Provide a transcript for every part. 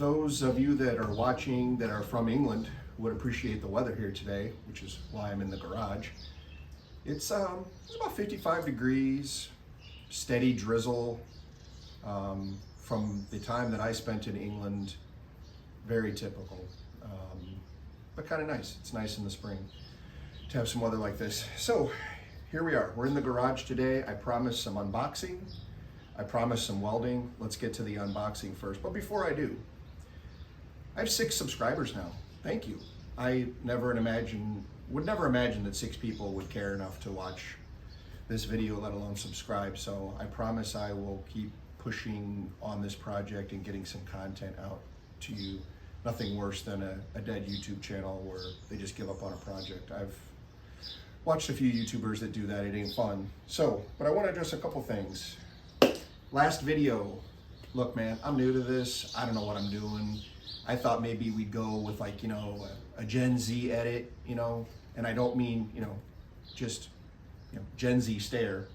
those of you that are watching that are from England would appreciate the weather here today, which is why I'm in the garage. It's about 55 degrees, steady drizzle. From the time that I spent in England, very typical, but kind of nice. It's nice in the spring to have some weather like this. So here we are. We're in the garage today. I promised some unboxing. I promised some welding. Let's get to the unboxing first. But before I do, I have 6 subscribers now. Thank you. I would never imagine that 6 people would care enough to watch this video, let alone subscribe. So I promise I will keep pushing on this project and getting some content out to you. Nothing worse than a dead YouTube channel where they just give up on a project. I've watched a few YouTubers that do that. It ain't fun. So, but I want to address a couple things. Last video, look man, I'm new to this. I don't know what I'm doing. I thought maybe we'd go with like, a Gen Z edit, and I don't mean, just, Gen Z stare.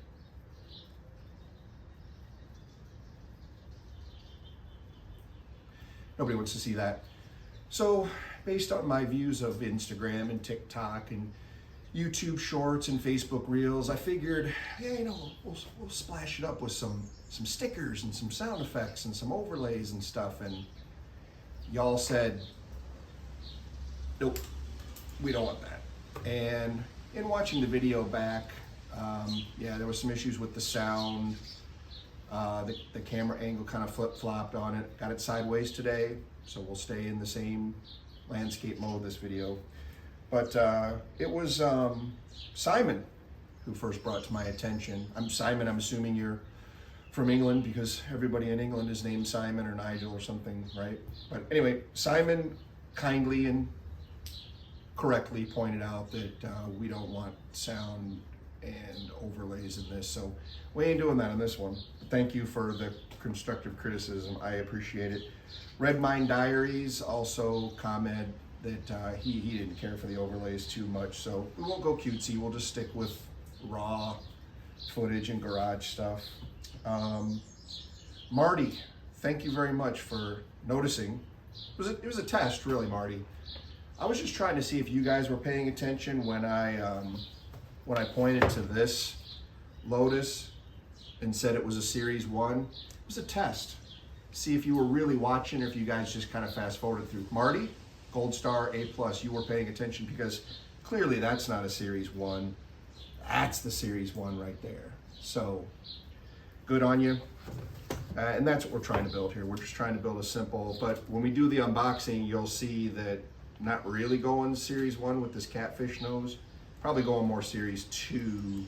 Nobody wants to see that. So based on my views of Instagram and TikTok and YouTube Shorts and Facebook Reels, I figured, yeah, we'll splash it up with some stickers and some sound effects and some overlays and stuff. And y'all said, nope, we don't want that. And in watching the video back, yeah, there was some issues with the sound. The camera angle kind of flip-flopped on it. Got it sideways today, so we'll stay in the same landscape mode this video. But it was Simon who first brought to my attention. I'm Simon, I'm assuming you're from England because everybody in England is named Simon or Nigel or something, right? But anyway, Simon kindly and correctly pointed out that we don't want sound and overlays in this, so we ain't doing that on this one. Thank you for the constructive criticism. I appreciate it. Red Mine Diaries also commented that he didn't care for the overlays too much, so we won't go cutesy. We'll just stick with raw footage and garage stuff. Marty, thank you very much for noticing. It was a test, really, Marty. I was just trying to see if you guys were paying attention when I pointed to this Lotus and said it was a Series 1. It was a test. See if you were really watching or if you guys just kind of fast forwarded through. Marty, Gold Star, A+, you were paying attention because clearly that's not a Series 1. That's the Series 1 right there. So, good on you. And that's what we're trying to build here. We're just trying to build a simple, but when we do the unboxing, you'll see that I'm not really going Series 1 with this catfish nose. Probably going more Series 2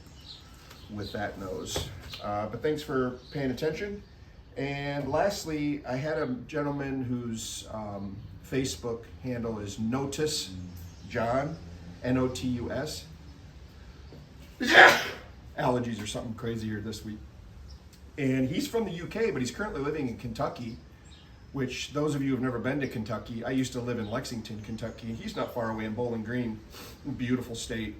with that nose. But thanks for paying attention. And lastly, I had a gentleman whose Facebook handle is Notus John, N-O-T-U-S. Allergies or something crazy here this week. And he's from the UK, but he's currently living in Kentucky, which those of you who've never been to Kentucky, I used to live in Lexington, Kentucky, and he's not far away in Bowling Green. Beautiful state.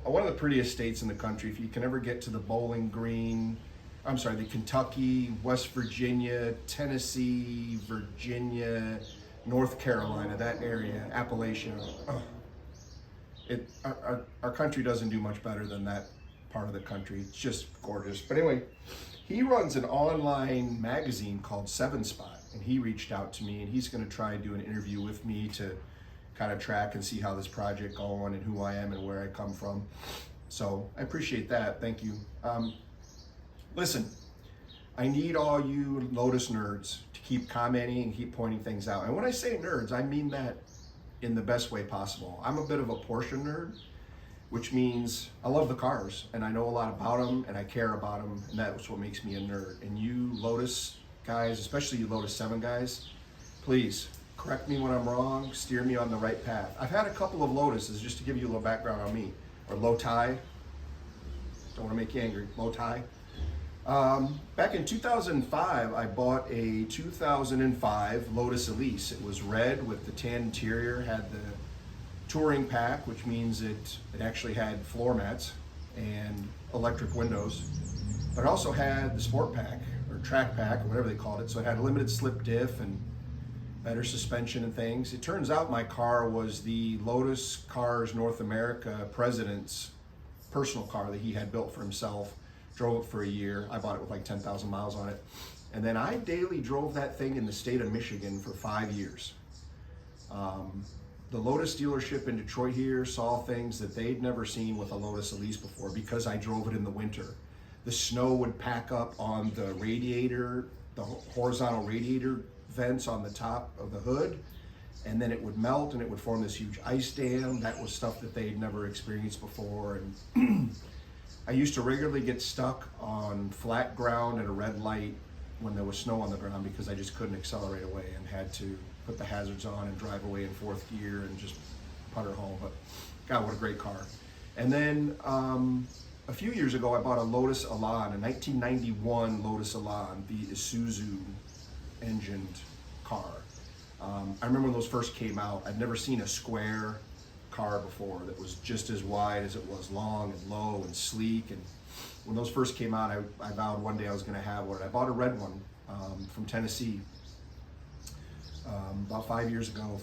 One of the prettiest states in the country. If you can ever get to the the Kentucky, West Virginia, Tennessee, Virginia, North Carolina, that area, Appalachia. Our country doesn't do much better than that part of the country. It's just gorgeous. But anyway, he runs an online magazine called 7 Spot, and he reached out to me, and he's going to try and do an interview with me to kind of track and see how this project going and who I am and where I come from. So I appreciate that. Thank you. Listen, I need all you Lotus nerds to keep commenting and keep pointing things out. And when I say nerds, I mean that in the best way possible. I'm a bit of a Porsche nerd, which means I love the cars and I know a lot about them and I care about them, and that's what makes me a nerd. And you Lotus guys, especially you Lotus 7 guys, please correct me when I'm wrong, steer me on the right path. I've had a couple of Lotuses, just to give you a little background on me, or Loti. Don't want to make you angry, Loti. Back in 2005, I bought a 2005 Lotus Elise. It was red with the tan interior, had the touring pack, which means it actually had floor mats and electric windows, but it also had the sport pack or track pack or whatever they called it. So it had a limited slip diff and better suspension and things. It turns out my car was the Lotus Cars North America president's personal car that he had built for himself. Drove it for a year. I bought it with like 10,000 miles on it. And then I daily drove that thing in the state of Michigan for 5 years. The Lotus dealership in Detroit here saw things that they'd never seen with a Lotus Elise before because I drove it in the winter. The snow would pack up on the radiator, the horizontal radiator vents on the top of the hood, and then it would melt and it would form this huge ice dam. That was stuff that they'd never experienced before. And I used to regularly get stuck on flat ground at a red light when there was snow on the ground because I just couldn't accelerate away and had to put the hazards on and drive away in fourth gear and just putter home. But God, what a great car. And then a few years ago, I bought a Lotus Elan, a 1991 Lotus Elan, the Isuzu engined car. I remember when those first came out, I'd never seen a square car before that was just as wide as it was long and low and sleek. And when those first came out, I vowed one day I was going to have one. I bought a red one from Tennessee about 4 years ago.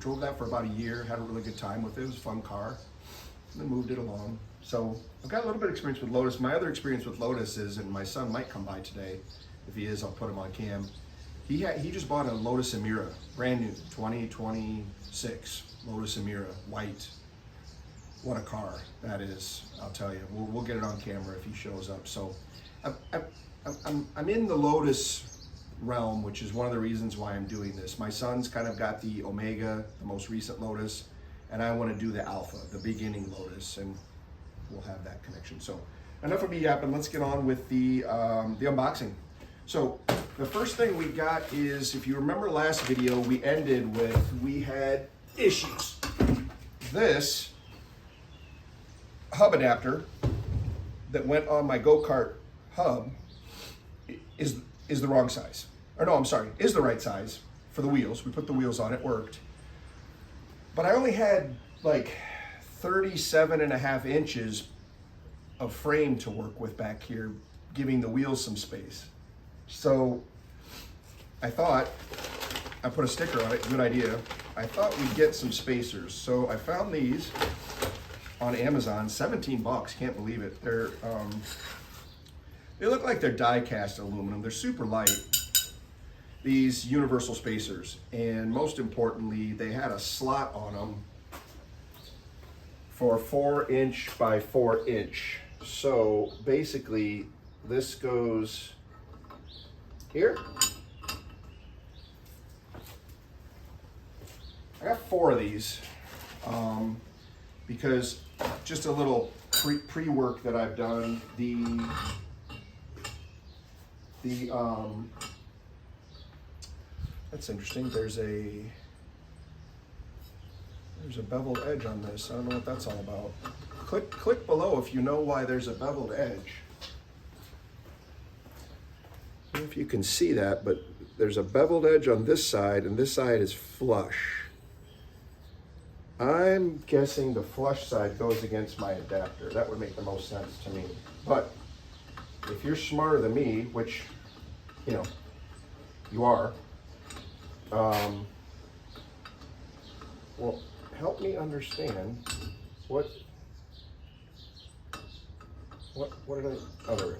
Drove that for about a year, had a really good time with it. It was a fun car, and then moved it along. So I've got a little bit of experience with Lotus. My other experience with Lotus is, and my son might come by today. If he is, I'll put him on cam. He just bought a Lotus Emira, brand new, 2026 Lotus Emira, white. What a car that is, I'll tell you. We'll get it on camera if he shows up. So I'm in the Lotus realm, which is one of the reasons why I'm doing this. My son's kind of got the Omega, the most recent Lotus, and I want to do the Alpha, the beginning Lotus, and we'll have that connection. So enough of me yapping. Let's get on with the unboxing. So the first thing we got is, if you remember last video, we ended with, we had issues. This hub adapter that went on my go-kart hub is the wrong size. Or no, I'm sorry, is the right size for the wheels. We put the wheels on, it worked. But I only had like 37.5 inches of frame to work with back here, giving the wheels some space. So I thought, I put a sticker on it, good idea. I thought we'd get some spacers. So I found these on Amazon, 17 bucks, can't believe it. They look like they're die-cast aluminum. They're super light, these universal spacers. And most importantly, they had a slot on them for 4" by 4". So basically, this goes here. I got 4 of these because just a little pre-work that I've done. That's interesting. There's a beveled edge on this. I don't know what that's all about. Click below if you know why there's a beveled edge. I don't know if you can see that, but there's a beveled edge on this side, and this side is flush. I'm guessing the flush side goes against my adapter. That would make the most sense to me. But if you're smarter than me, which, you know, you are, well, help me understand what did I, oh, there we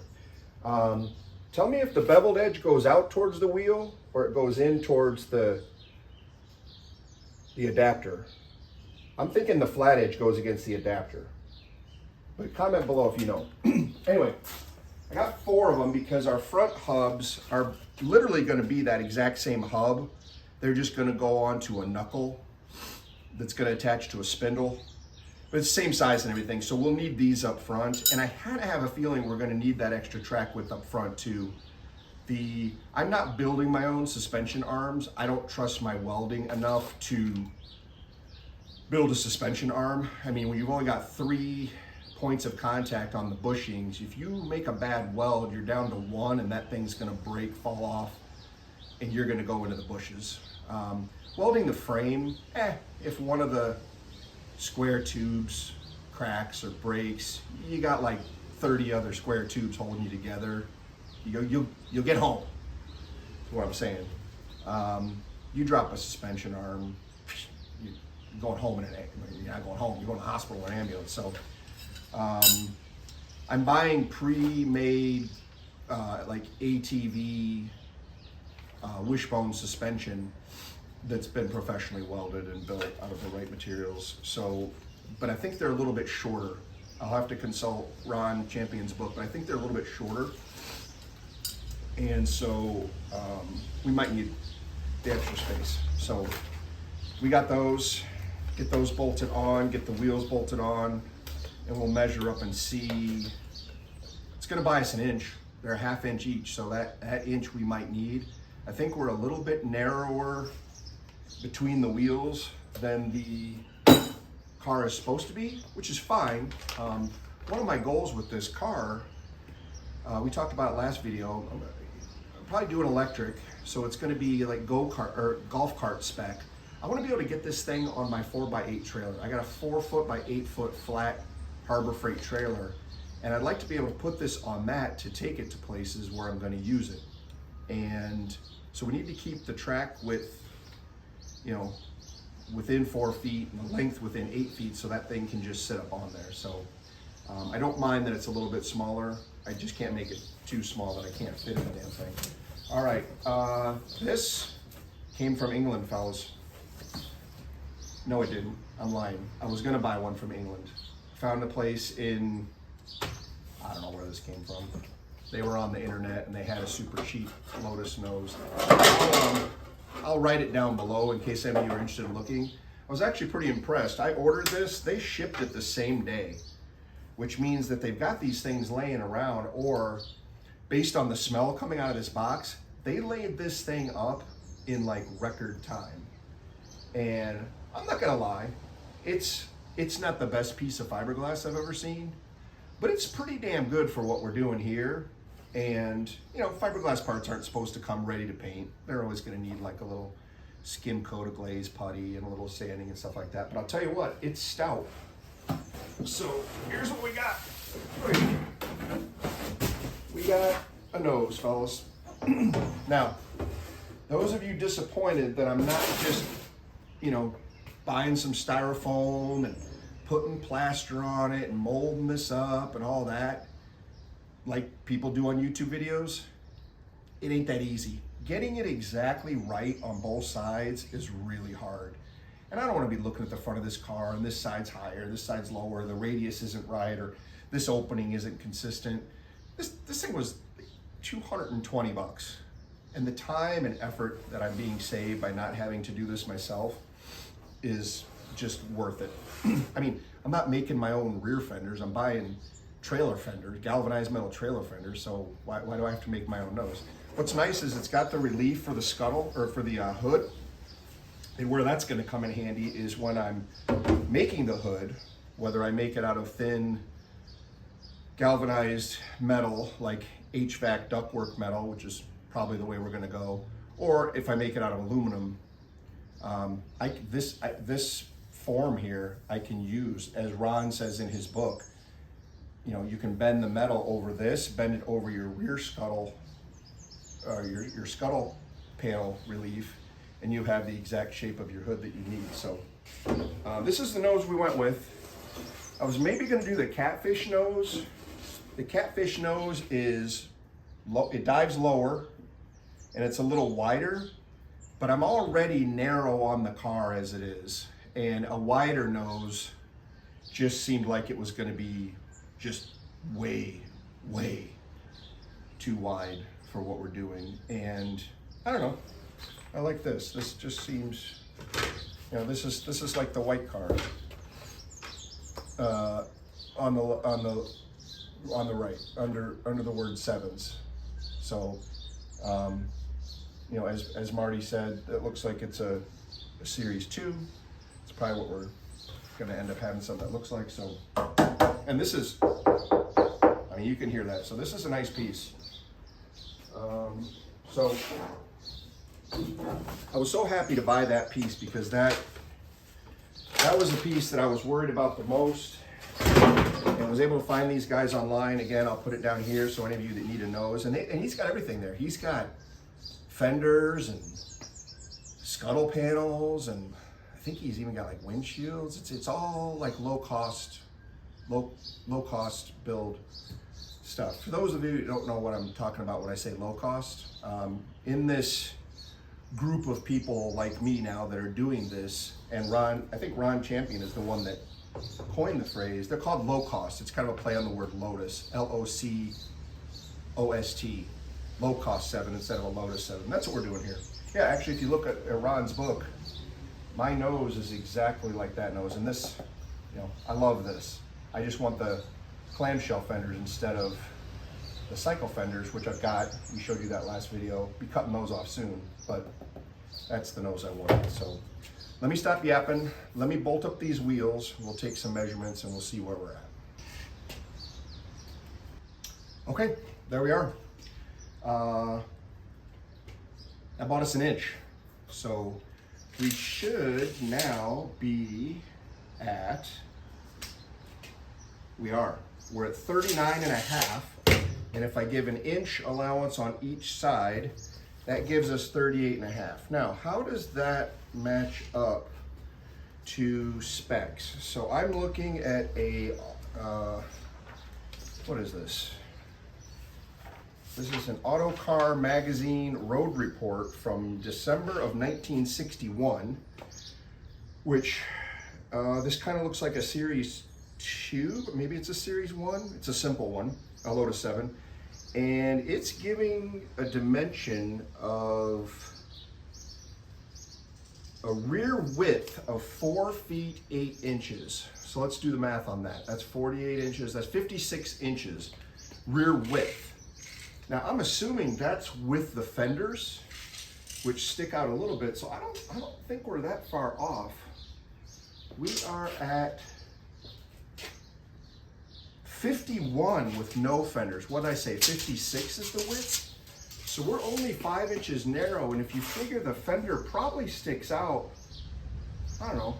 go. Tell me if the beveled edge goes out towards the wheel or it goes in towards the adapter. I'm thinking the flat edge goes against the adapter, but comment below if you know. Anyway, I got 4 of them because our front hubs are literally going to be that exact same hub. They're just going to go onto a knuckle that's going to attach to a spindle, but it's the same size and everything. So we'll need these up front, and I had to have a feeling we're going to need that extra track width up front too. I'm not building my own suspension arms. I don't trust my welding enough to build a suspension arm. I mean, when you've only got 3 points of contact on the bushings, if you make a bad weld, you're down to 1 and that thing's gonna break, fall off, and you're gonna go into the bushes. Welding the frame, if one of the square tubes cracks or breaks, you got like 30 other square tubes holding you together. You'll get home, is what I'm saying. you drop a suspension arm, you're going home in an ambulance. You're not going home, you're going to the hospital or an ambulance. So I'm buying pre-made like ATV wishbone suspension that's been professionally welded and built out of the right materials. So, but I think they're a little bit shorter. I'll have to consult Ron Champion's book, but I think they're a little bit shorter. And so we might need the extra space. So we got those, get those bolted on, get the wheels bolted on, and we'll measure up and see. It's gonna buy us an inch. They're a 1/2 inch each, so that inch we might need. I think we're a little bit narrower between the wheels than the car is supposed to be, which is fine. One of my goals with this car, we talked about it last video, I'm probably doing electric, so it's gonna be like go-kart or golf cart spec. I wanna be able to get this thing on my 4x8 trailer. I got a 4 foot by 8 foot flat Harbor Freight trailer, and I'd like to be able to put this on that to take it to places where I'm gonna use it. And so we need to keep the track width, you know, within 4 feet and the length within 8 feet, so that thing can just sit up on there. So I don't mind that it's a little bit smaller. I just can't make it too small that I can't fit in the damn thing. All right, this came from England, fellas. No, it didn't. I'm lying. I was gonna buy one from England. Found a place in, I don't know where this came from. They were on the internet and they had a super cheap Lotus nose. I'll write it down below in case any of you are interested in looking. I was actually pretty impressed. I ordered this, they shipped it the same day, which means that they've got these things laying around, or based on the smell coming out of this box, they laid this thing up in like record time. And I'm not gonna lie, it's not the best piece of fiberglass I've ever seen, but it's pretty damn good for what we're doing here. And you know, fiberglass parts aren't supposed to come ready to paint. They're always gonna need like a little skim coat of glaze putty and a little sanding and stuff like that. But I'll tell you what, it's stout. So here's what we got. We got a nose, fellas. Now, those of you disappointed that I'm not just, you know, buying some styrofoam and putting plaster on it and molding this up and all that, like people do on YouTube videos, it ain't that easy. Getting it exactly right on both sides is really hard. And I don't want to be looking at the front of this car and this side's higher, this side's lower, the radius isn't right, or this opening isn't consistent. This thing was 220 bucks. And the time and effort that I'm being saved by not having to do this myself is just worth it. I mean, I'm not making my own rear fenders, I'm buying trailer fenders, galvanized metal trailer fenders, so why do I have to make my own nose? What's nice is it's got the relief for the scuttle, or for the hood. And where that's gonna come in handy is when I'm making the hood, whether I make it out of thin galvanized metal, like HVAC ductwork metal, which is probably the way we're gonna go, or if I make it out of aluminum, this form here I can use, as Ron says in his book, you know, you can bend the metal over this, bend it over your rear scuttle, or your scuttle panel relief, and you have the exact shape of your hood that you need. So this is the nose we went with. I was maybe gonna do the catfish nose. The catfish nose is low, it dives lower and it's a little wider, but I'm already narrow on the car as it is. And a wider nose just seemed like it was gonna be just way, way too wide for what we're doing. And I don't know, I like this. This just seems, you know, this is like the white car on the right, under the word sevens. So, you know, as Marty said, it looks like it's a Series 2. It's probably what we're gonna end up having something that looks like. So, and this is, I mean, you can hear that. So this is a nice piece. So I was so happy to buy that piece, because that was the piece that I was worried about the most, and I was able to find these guys online. Again, I'll put it down here so any of you that need a nose, and he's got everything there. He's got fenders and scuttle panels, and I think he's even got like windshields. It's all like low cost build stuff. For those of you who don't know what I'm talking about when I say low cost, in this group of people like me now that are doing this, and I think Ron Champion is the one that coined the phrase. They're called low cost. It's kind of a play on the word Lotus, Locost, low cost 7 instead of a Lotus 7. That's what we're doing here. Yeah, actually, if you look at Ron's book, my nose is exactly like that nose, and this, I love this. I just want the clamshell fenders instead of the cycle fenders, which I've got. We showed you that last video. Be cutting those off soon, but that's the nose I wanted. So let me stop yapping. Let me bolt up these wheels. We'll take some measurements and we'll see where we're at. Okay, there we are. I bought us an inch. So we should now be at, we're at 39.5. And if I give an inch allowance on each side, that gives us 38.5. Now, how does that match up to specs? So I'm looking at a, what is this? This is an Auto Car Magazine road report from December of 1961, which this kind of looks like a Series 2, but maybe it's a Series 1. It's a simple one, a Lotus 7. And it's giving a dimension of a rear width of 4 feet 8 inches. So let's do the math on that. That's 48 inches, that's 56 inches rear width. Now I'm assuming that's with the fenders, which stick out a little bit. So I don't think we're that far off. We are at 51 with no fenders. What did I say? 56 is the width? So we're only 5 inches narrow, and if you figure the fender probably sticks out, I don't know.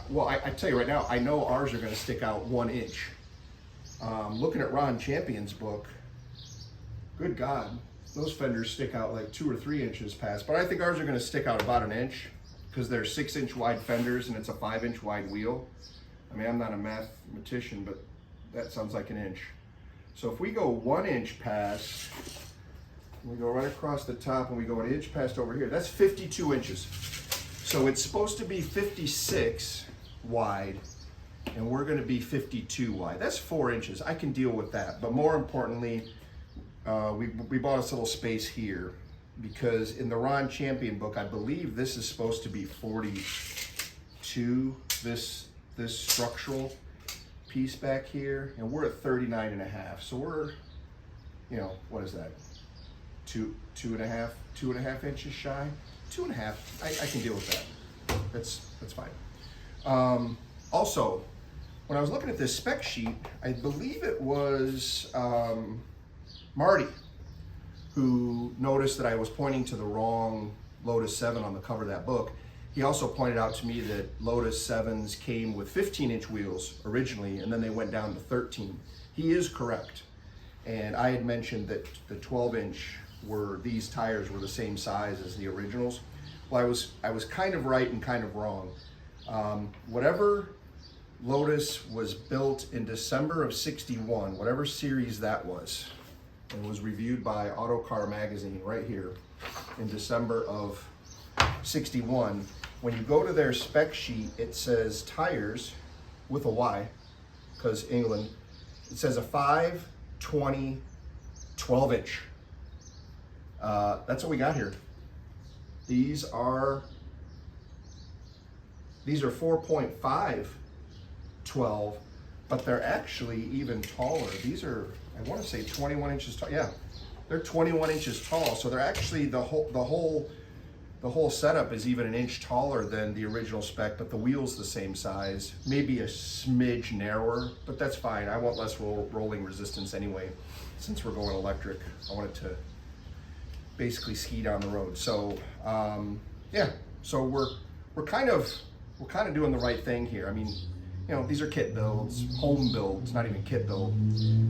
Well, I tell you right now, I know ours are gonna stick out 1 inch. Looking at Ron Champion's book, good God, those fenders stick out like 2 or 3 inches past, but I think ours are gonna stick out about 1 inch because they're 6-inch wide fenders and it's a 5-inch wide wheel. I mean, I'm not a mathematician, but that sounds like 1 inch. So if we go 1 inch past, we go right across the top and we go 1 inch past over here, that's 52 inches. So it's supposed to be 56 wide and we're gonna be 52 wide. That's 4 inches, I can deal with that. But more importantly, we bought us a little space here because in the Ron Champion book, I believe this is supposed to be 42, this structural piece back here, and we're at 39.5. So we're, what is that? Two and a half inches shy? 2.5, I can deal with that. That's fine. Also, when I was looking at this spec sheet, I believe it was Marty who noticed that I was pointing to the wrong Lotus 7 on the cover of that book. He also pointed out to me that Lotus 7s came with 15-inch wheels originally, and then they went down to 13. He is correct. And I had mentioned that the 12-inch these tires were the same size as the originals. Well, I was kind of right and kind of wrong. Whatever Lotus was built in December of 61, whatever series that was, and was reviewed by Auto Car Magazine right here in December of 61, when you go to their spec sheet, it says tires with a Y, because England, it says a 5, 20, 12-inch. That's what we got here. These are 4.5 12, but they're actually even taller. These are, I want to say 21 inches tall. Yeah, they're 21 inches tall. So they're actually the whole setup is even 1 inch taller than the original spec, but the wheel's the same size, maybe a smidge narrower, but that's fine. I want less rolling resistance anyway, since we're going electric. I want it to basically ski down the road. So yeah, so we're kind of doing the right thing here. I mean, these are kit builds, home builds, not even kit build.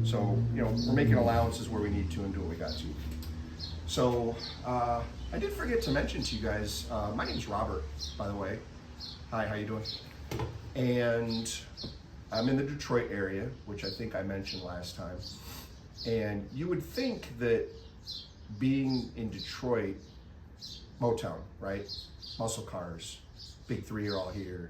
So, we're making allowances where we need to and do what we got to. So I did forget to mention to you guys, my name's Robert, by the way. Hi, how you doing? And I'm in the Detroit area, which I think I mentioned last time. And you would think that being in Detroit, Motown, right? Muscle cars, big three are all here.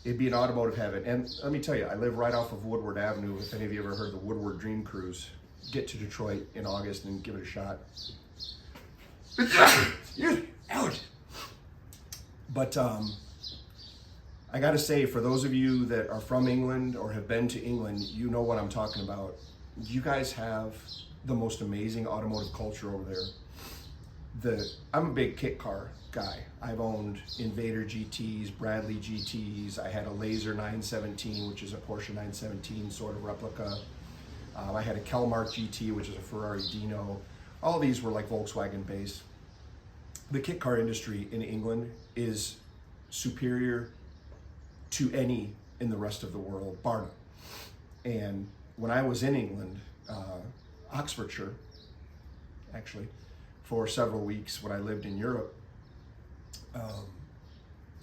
It'd be an automotive heaven. And let me tell you, I live right off of Woodward Avenue. If any of you ever heard the Woodward Dream Cruise, get to Detroit in August and give it a shot. Ouch. But I gotta say, for those of you that are from England or have been to England, you know what I'm talking about. You guys have the most amazing automotive culture over there. I'm a big kit car guy. I've owned Invader GTs, Bradley GTs. I had a Laser 917, which is a Porsche 917 sort of replica. I had a Kelmark GT, which is a Ferrari Dino. All these were like Volkswagen based. The kit car industry in England is superior to any in the rest of the world, bar none. And when I was in England, Oxfordshire, actually, for several weeks when I lived in Europe,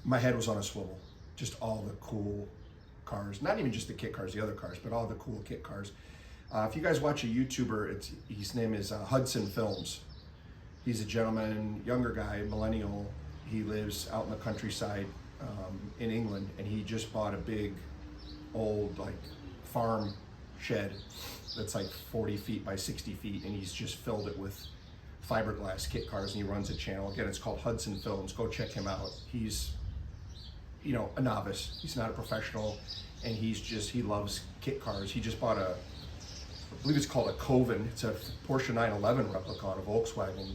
my head was on a swivel. Just all the cool cars, not even just the kit cars, the other cars, but all the cool kit cars. If you guys watch a YouTuber, his name is Hudson Films. He's a gentleman, younger guy, millennial. He lives out in the countryside in England, and he just bought a big old like farm shed that's like 40 feet by 60 feet, and he's just filled it with fiberglass kit cars, and he runs a channel. Again, it's called Hudson Films. Go check him out. He's, you know, a novice. He's not a professional, and he loves kit cars. He just bought I believe it's called a Coven. It's a Porsche 911 replica on a Volkswagen.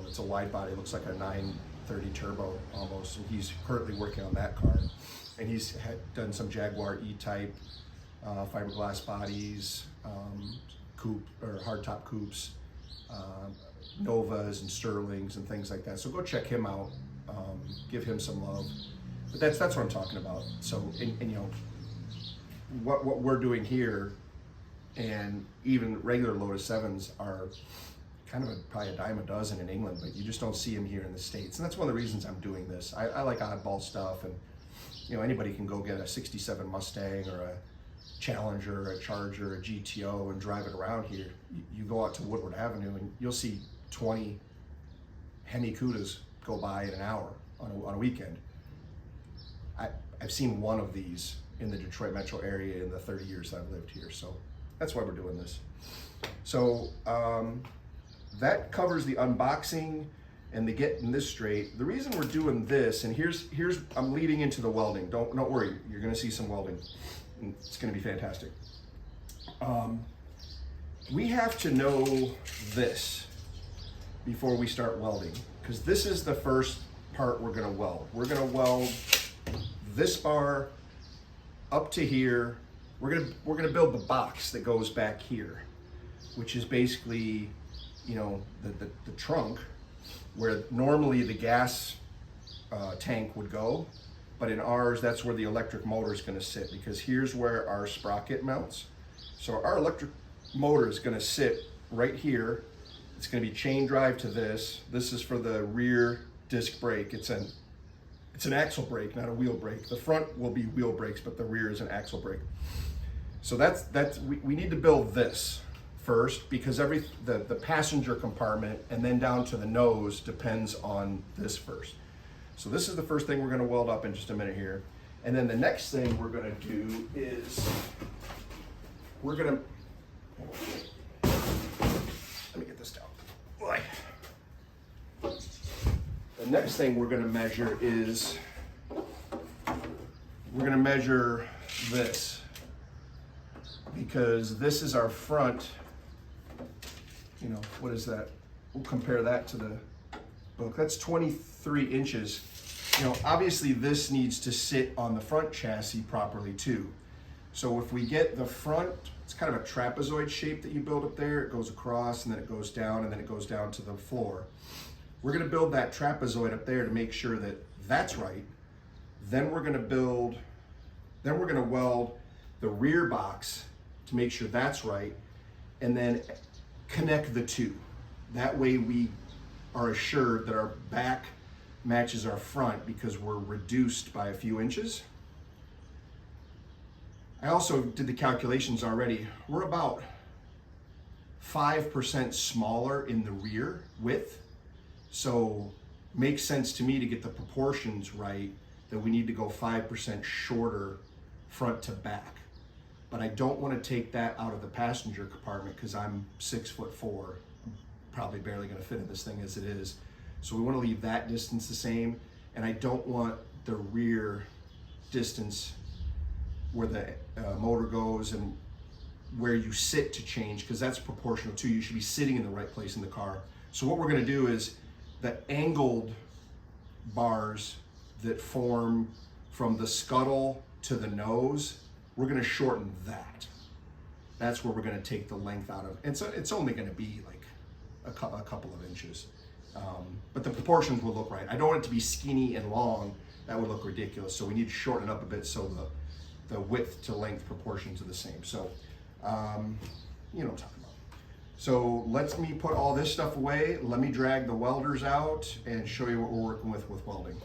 It's a wide body, looks like a 930 turbo almost, and he's currently working on that car. And he's done some Jaguar E-Type, fiberglass bodies, coupe or hardtop coupes, Novas and Sterlings and things like that. So go check him out, give him some love. But that's what I'm talking about. So, and you know, what we're doing here, and even regular Lotus 7s are kind of probably a dime a dozen in England, but you just don't see them here in the States. And that's one of the reasons I'm doing this. I like oddball stuff, and you know, anybody can go get a 67 Mustang or a Challenger, a Charger, a GTO and drive it around here. You go out to Woodward Avenue and you'll see 20 Hemi Cudas go by in an hour on a weekend. I've seen one of these in the Detroit metro area in the 30 years that I've lived here. So that's why we're doing this. So that covers the unboxing and the getting this straight. The reason we're doing this, and here's I'm leading into the welding. Don't worry, you're gonna see some welding. It's gonna be fantastic. We have to know this before we start welding, because this is the first part we're gonna weld. We're gonna weld this bar up to here. We're gonna build the box that goes back here, which is basically, you know, the trunk where normally the gas tank would go, but in ours that's where the electric motor is going to sit, because here's where our sprocket mounts. So our electric motor is going to sit right here. It's going to be chain drive to this. This is for the rear disc brake. It's an axle brake, not a wheel brake. The front will be wheel brakes, but the rear is an axle brake. So we need to build this first, because the passenger compartment and then down to the nose depends on this first. So this is the first thing we're going to weld up in just a minute here. And then the next thing we're going to do is we're going to, let me get this down. Boy. The next thing we're going to measure is we're going to measure this, because this is our front. You know, what is that? We'll compare that to the book. That's 23 inches. You know, obviously this needs to sit on the front chassis properly too. So if we get the front, it's kind of a trapezoid shape that you build up there. It goes across and then it goes down and then it goes down to the floor. We're gonna build that trapezoid up there to make sure that that's right. Then we're gonna weld the rear box to make sure that's right, and then connect the two. That way we are assured that our back matches our front because we're reduced by a few inches. I also did the calculations already. We're about 5% smaller in the rear width. So makes sense to me to get the proportions right that we need to go 5% shorter front to back. But I don't want to take that out of the passenger compartment because I'm 6'4". I'm probably barely going to fit in this thing as it is. So we want to leave that distance the same. And I don't want the rear distance where the motor goes and where you sit to change, because that's proportional too. You should be sitting in the right place in the car. So what we're going to do is the angled bars that form from the scuttle to the nose, we're going to shorten that. That's where we're going to take the length out of. And so it's only going to be like a couple of inches. But the proportions will look right. I don't want it to be skinny and long. That would look ridiculous. So we need to shorten it up a bit so the width to length proportions are the same. So, you know what I'm talking about. So let me put all this stuff away. Let me drag the welders out and show you what we're working with welding.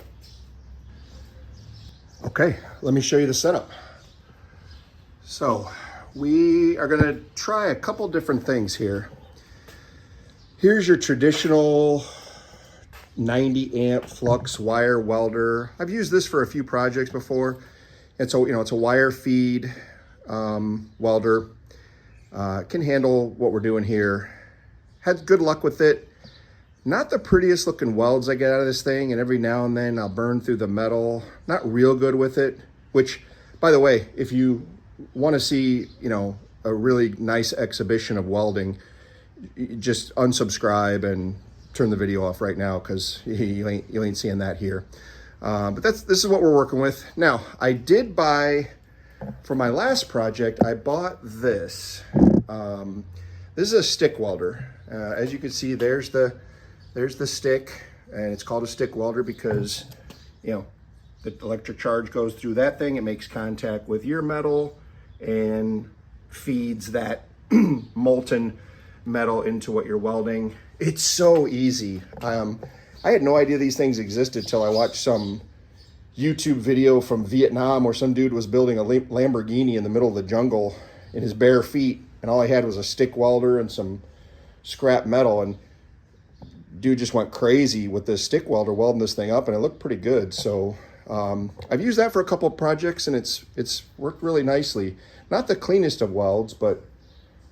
Okay, let me show you the setup. So we are gonna try a couple different things here. Here's your traditional 90 amp flux wire welder. I've used this for a few projects before. And so, it's a wire feed welder. Can handle what we're doing here. Had good luck with it. Not the prettiest looking welds I get out of this thing, and every now and then I'll burn through the metal. Not real good with it, which, by the way, if you want to see, a really nice exhibition of welding, just unsubscribe and turn the video off right now, because you ain't seeing that here. But this is what we're working with. Now, I did buy, for my last project, I bought this. This is a stick welder. As you can see, there's the stick, and it's called a stick welder because, the electric charge goes through that thing. It makes contact with your metal and feeds that molten metal into what you're welding. It's so easy. I had no idea these things existed till I watched some YouTube video from Vietnam where some dude was building a Lamborghini in the middle of the jungle in his bare feet, and all I had was a stick welder and some scrap metal, and dude just went crazy with this stick welder welding this thing up, and it looked pretty good. So I've used that for a couple of projects, and it's worked really nicely. Not the cleanest of welds, but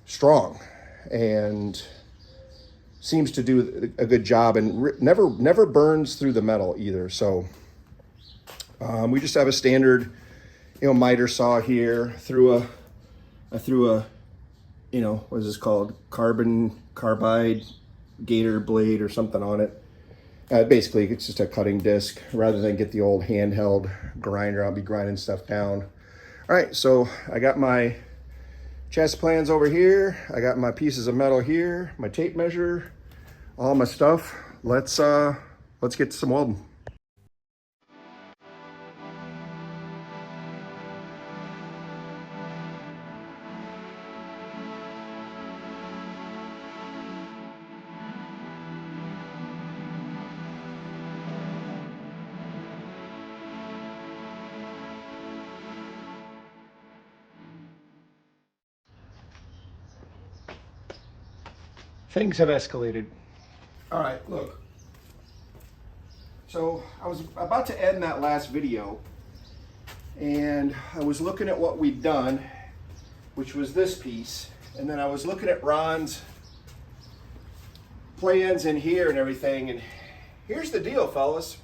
strong, and seems to do a good job, and never burns through the metal either. So we just have a standard, miter saw here. I threw a, what is this called? Carbide gator blade or something on it. Basically, it's just a cutting disc rather than get the old handheld grinder. I'll be grinding stuff down. All right, so I got my chassis plans over here. I got my pieces of metal here, my tape measure, all my stuff. Let's get some welding. Things have escalated. All right, look. So I was about to end that last video, and I was looking at what we'd done, which was this piece, and then I was looking at Ron's plans in here and everything, and here's the deal, fellas.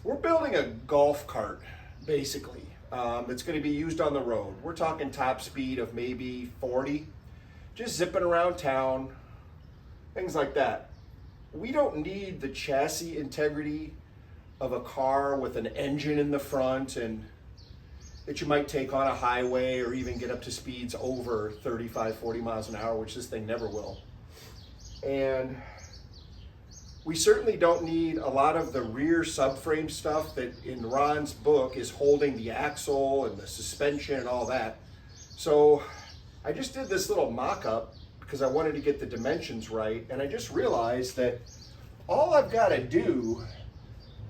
We're building a golf cart, basically. It's going to be used on the road. We're talking top speed of maybe 40. Just zipping around town, things like that. We don't need the chassis integrity of a car with an engine in the front and that you might take on a highway or even get up to speeds over 35, 40 miles an hour, which this thing never will. And we certainly don't need a lot of the rear subframe stuff that in Ron's book is holding the axle and the suspension and all that. So I just did this little mock-up because I wanted to get the dimensions right, and I just realized that all I've got to do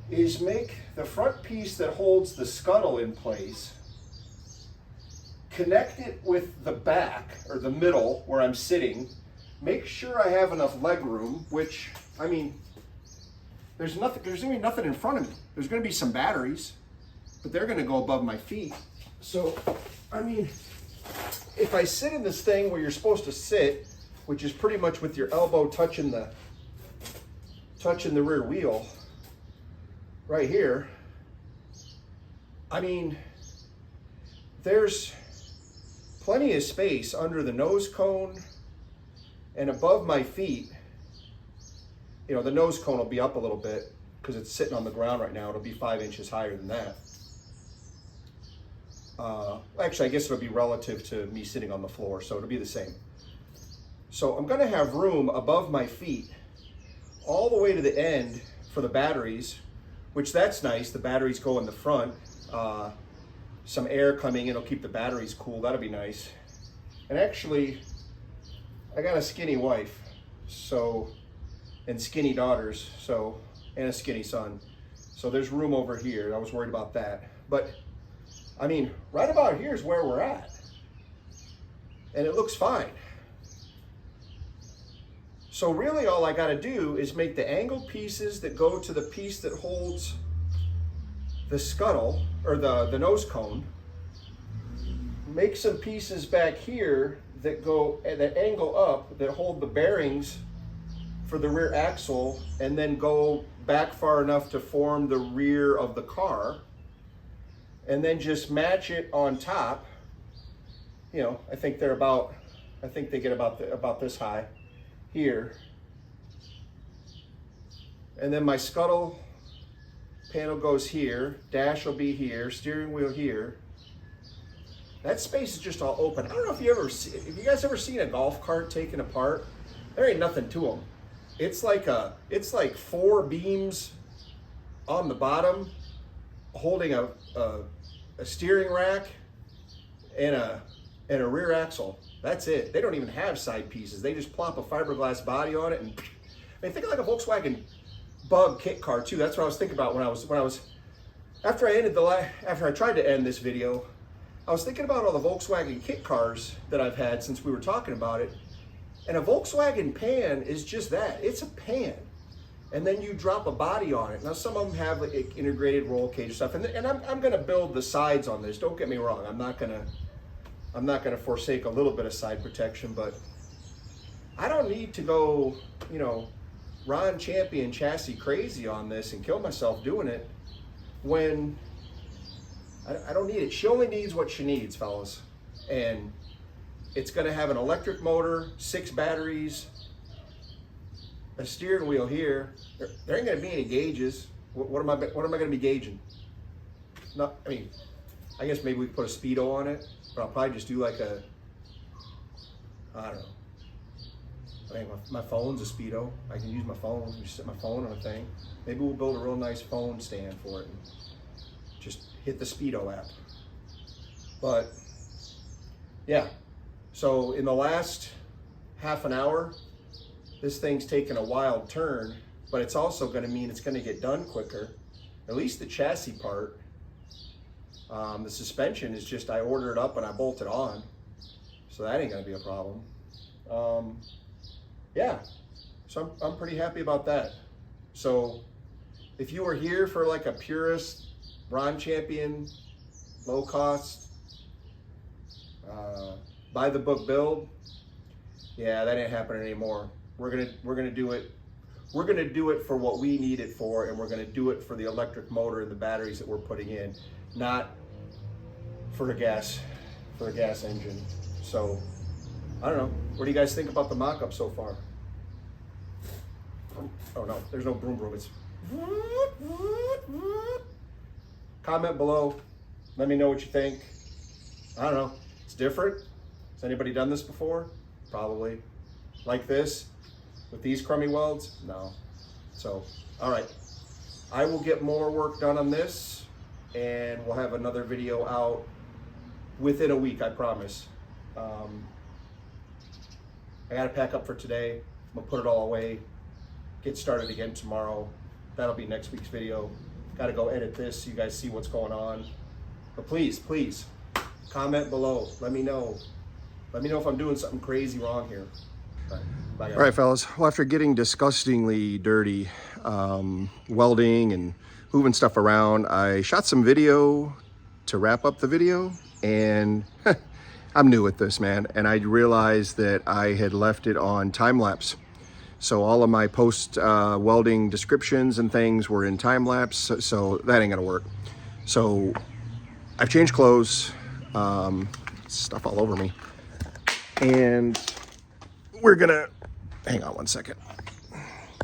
is make the front piece that holds the scuttle in place, connect it with the back or the middle where I'm sitting, make sure I have enough leg room, which, I mean, there's gonna be nothing in front of me. There's gonna be some batteries, but they're gonna go above my feet. So, I mean, if I sit in this thing where you're supposed to sit, which is pretty much with your elbow touching the rear wheel, right here, I mean, there's plenty of space under the nose cone and above my feet. You know, the nose cone will be up a little bit because it's sitting on the ground right now. It'll be 5 inches higher than that. Actually, I guess it'll be relative to me sitting on the floor, so it'll be the same. So I'm gonna have room above my feet all the way to the end for the batteries, which that's nice. The batteries go in the front. Some air coming in will keep the batteries cool. That'll be nice. And actually, I got a skinny wife, so, and skinny daughters, so, and a skinny son. So there's room over here. I was worried about that. But I mean, right about here is where we're at. And it looks fine. So really all I gotta do is make the angle pieces that go to the piece that holds the scuttle, or the nose cone, make some pieces back here that go, that angle up, that hold the bearings for the rear axle, and then go back far enough to form the rear of the car, and then just match it on top. You know, I think they're about, I think they get about this high here. And then my scuttle panel goes here, dash will be here, steering wheel here. That space is just all open. I don't know if you ever see, if you guys ever seen a golf cart taken apart, there ain't nothing to them. It's like 4 beams on the bottom holding a steering rack and a rear axle. That's it. They don't even have side pieces. They just plop a fiberglass body on it, and I mean, think of like a Volkswagen Bug kit car too. That's what I was thinking about when I was after I tried to end this video. I was thinking about all the Volkswagen kit cars that I've had since we were talking about it. And a Volkswagen pan is just that. It's a pan. And then you drop a body on it. Now some of them have like integrated roll cage stuff. And I'm gonna build the sides on this. Don't get me wrong. I'm not gonna forsake a little bit of side protection, but I don't need to go, you know, Ron Champion chassis crazy on this and kill myself doing it when I don't need it. She only needs what she needs, fellas. And it's gonna have an electric motor, 6 batteries, a steering wheel here. There ain't gonna be any gauges. What am I gonna be gauging? Not, I mean, I guess maybe we could put a speedo on it, but I'll probably just do like a, I don't know. I mean, my phone's a speedo. I can use my phone, just set my phone on a thing. Maybe we'll build a real nice phone stand for it and just hit the speedo app. But yeah, so in the last half an hour, this thing's taken a wild turn, but it's also gonna mean it's gonna get done quicker, at least the chassis part. The suspension is just, I order it up and I bolt it on, so that ain't gonna be a problem. Yeah, so I'm pretty happy about that. So if you were here for like a purist, Ron Champion, low cost, by the book build, yeah, that ain't happening anymore. We're gonna do it. We're gonna do it for what we need it for, and we're gonna do it for the electric motor and the batteries that we're putting in, not for a gas engine. So I don't know. What do you guys think about the mock-up so far? Oh no, there's no broom broom. It's comment below. Let me know what you think. I don't know. It's different. Has anybody done this before? Probably. Like this? With these crummy welds? No. So, all right. I will get more work done on this, and we'll have another video out within a week, I promise. I gotta pack up for today. I'm gonna put it all away, get started again tomorrow. That'll be next week's video. Gotta go edit this so you guys see what's going on. But please, please, comment below. Let me know. Let me know if I'm doing something crazy wrong here. Bye, guys. All right, fellas. Well, after getting disgustingly dirty, welding and moving stuff around, I shot some video to wrap up the video, and I'm new at this, man, and I realized that I had left it on time-lapse. So all of my post welding descriptions and things were in time-lapse, so that ain't gonna work. So I've changed clothes, stuff all over me, and we're gonna, hang on one second.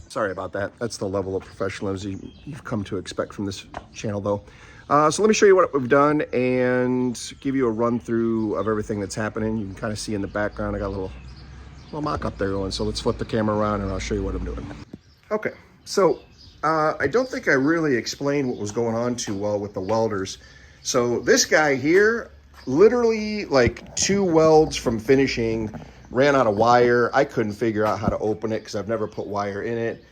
Sorry about that. That's the level of professionalism you've come to expect from this channel, though. So let me show you what we've done and give you a run through of everything that's happening. You can kind of see in the background, I got a little mock-up there going. So let's flip the camera around and I'll show you what I'm doing. Okay, so I don't think I really explained what was going on too well with the welders. So this guy here, literally like 2 welds from finishing, ran out of wire. I couldn't figure out how to open it because I've never put wire in it.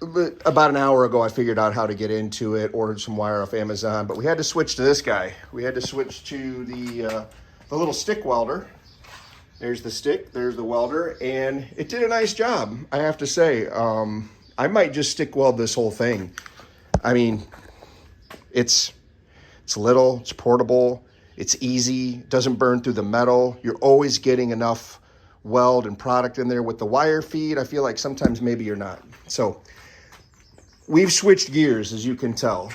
But about an hour ago, I figured out how to get into it, ordered some wire off Amazon, but we had to switch to this guy. We had to switch to the little stick welder. There's the stick, there's the welder, and it did a nice job, I have to say. I might just stick weld this whole thing. I mean, it's little, it's portable, it's easy, doesn't burn through the metal. You're always getting enough weld and product in there. With the wire feed, I feel like sometimes maybe you're not. So we've switched gears, as you can tell.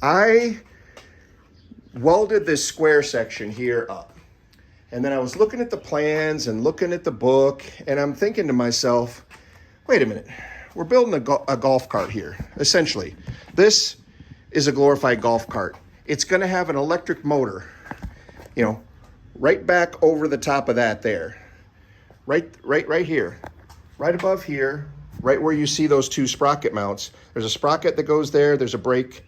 I welded this square section here up. And then I was looking at the plans and looking at the book, and I'm thinking to myself, wait a minute, we're building a golf cart here, essentially. This is a glorified golf cart. It's gonna have an electric motor, you know, right back over the top of that there. Right here, right above here, right where you see those 2 sprocket mounts. There's a sprocket that goes there. There's a brake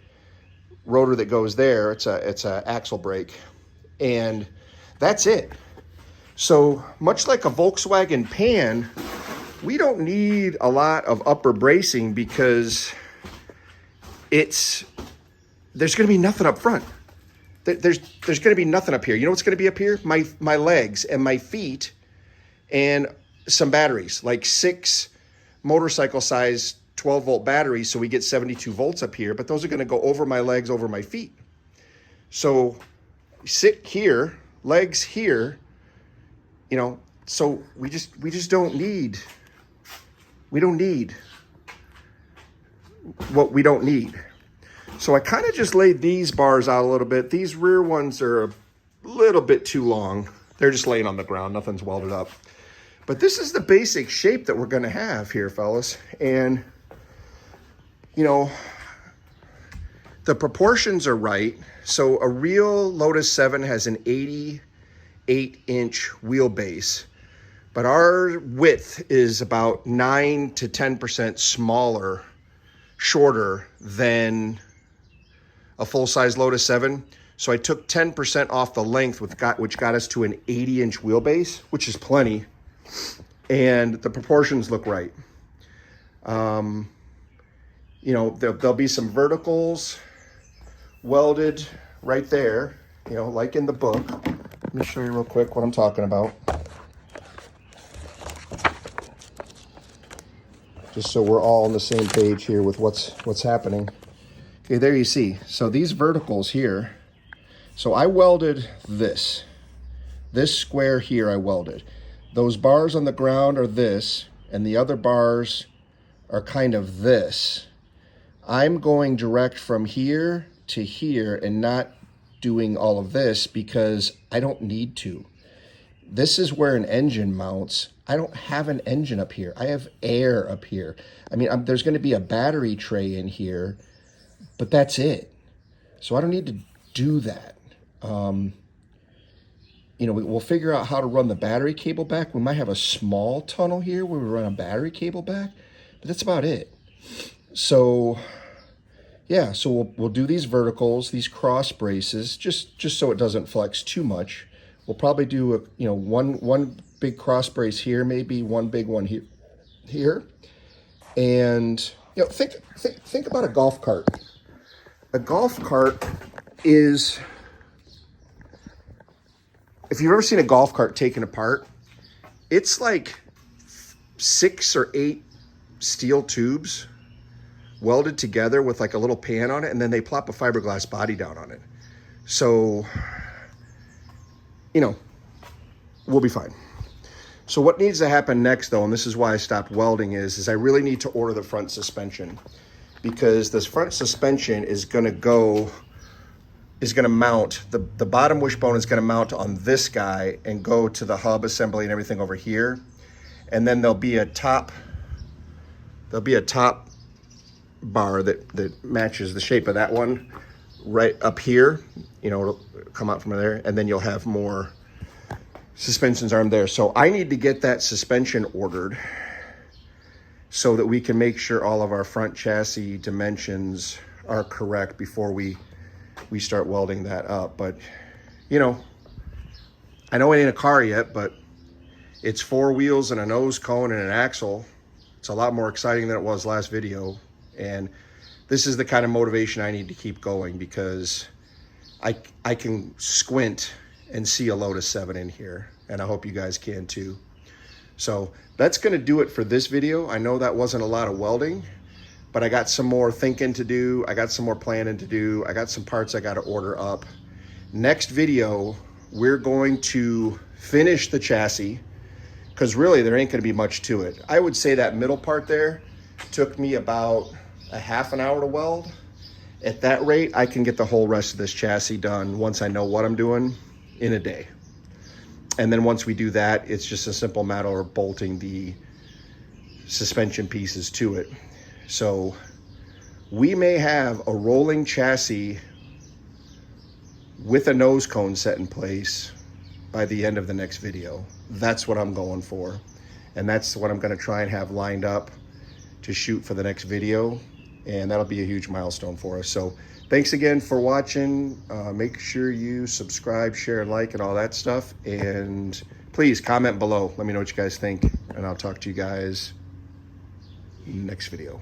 rotor that goes there. It's a axle brake, and that's it. So much like a Volkswagen Pan, we don't need a lot of upper bracing because there's going to be nothing up front. There's going to be nothing up here. You know what's going to be up here? My legs and my feet and some batteries, like 6 motorcycle size 12-volt batteries, so we get 72 volts up here, but those are going to go over my legs, over my feet. So sit here, legs here, you know, so we just don't need what we don't need. So I kind of just laid these bars out a little bit. These rear ones are a little bit too long. They're just laying on the ground, nothing's welded up. But this is the basic shape that we're gonna have here, fellas. And, you know, the proportions are right. So a real Lotus 7 has an 88-inch wheelbase, but our width is about 9 to 10% smaller, shorter than a full-size Lotus 7. So I took 10% off the length, which got us to an 80-inch wheelbase, which is plenty. And the proportions look right. You know, there'll be some verticals welded right there, you know, like in the book. Let me show you real quick what I'm talking about. Just so we're all on the same page here with what's happening. Okay, there you see. So these verticals here, so I welded this square here I welded. Those bars on the ground are this, and the other bars are kind of this. I'm going direct from here to here and not doing all of this because I don't need to. This is where an engine mounts. I don't have an engine up here. I have air up here. I mean, there's going to be a battery tray in here, but that's it. So I don't need to do that. You know, we'll figure out how to run the battery cable back. We might have a small tunnel here where we run a battery cable back, but that's about it. So yeah, so we'll do these verticals, these cross braces, just so it doesn't flex too much. We'll probably do one big cross brace here, maybe one big one here. And you know, think about a golf cart. A golf cart is, if you've ever seen a golf cart taken apart, it's like 6 or 8 steel tubes welded together with like a little pan on it, and then they plop a fiberglass body down on it. So, you know, we'll be fine. So what needs to happen next though, and this is why I stopped welding, is I really need to order the front suspension, because this front suspension is gonna mount, the bottom wishbone is gonna mount on this guy and go to the hub assembly and everything over here. And then there'll be a top bar that matches the shape of that one right up here. You know, it'll come out from there, and then you'll have more suspensions arm there. So I need to get that suspension ordered so that we can make sure all of our front chassis dimensions are correct before we start welding that up. But you know, I know it ain't a car yet, but it's 4 wheels and a nose cone and an axle. It's a lot more exciting than it was last video. And this is the kind of motivation I need to keep going, because I can squint and see a Lotus 7 in here, and I hope you guys can too. So that's gonna do it for this video. I know that wasn't a lot of welding, but I got some more thinking to do. I got some more planning to do. I got some parts I gotta order up. Next video, we're going to finish the chassis, because really there ain't gonna be much to it. I would say that middle part there took me about a half an hour to weld. At that rate, I can get the whole rest of this chassis done once I know what I'm doing in a day. And then once we do that, it's just a simple matter of bolting the suspension pieces to it. So we may have a rolling chassis with a nose cone set in place by the end of the next video. That's what I'm going for. And that's what I'm gonna try and have lined up to shoot for the next video. And that'll be a huge milestone for us. So thanks again for watching. Make sure you subscribe, share, like, and all that stuff. And please comment below. Let me know what you guys think. And I'll talk to you guys next video.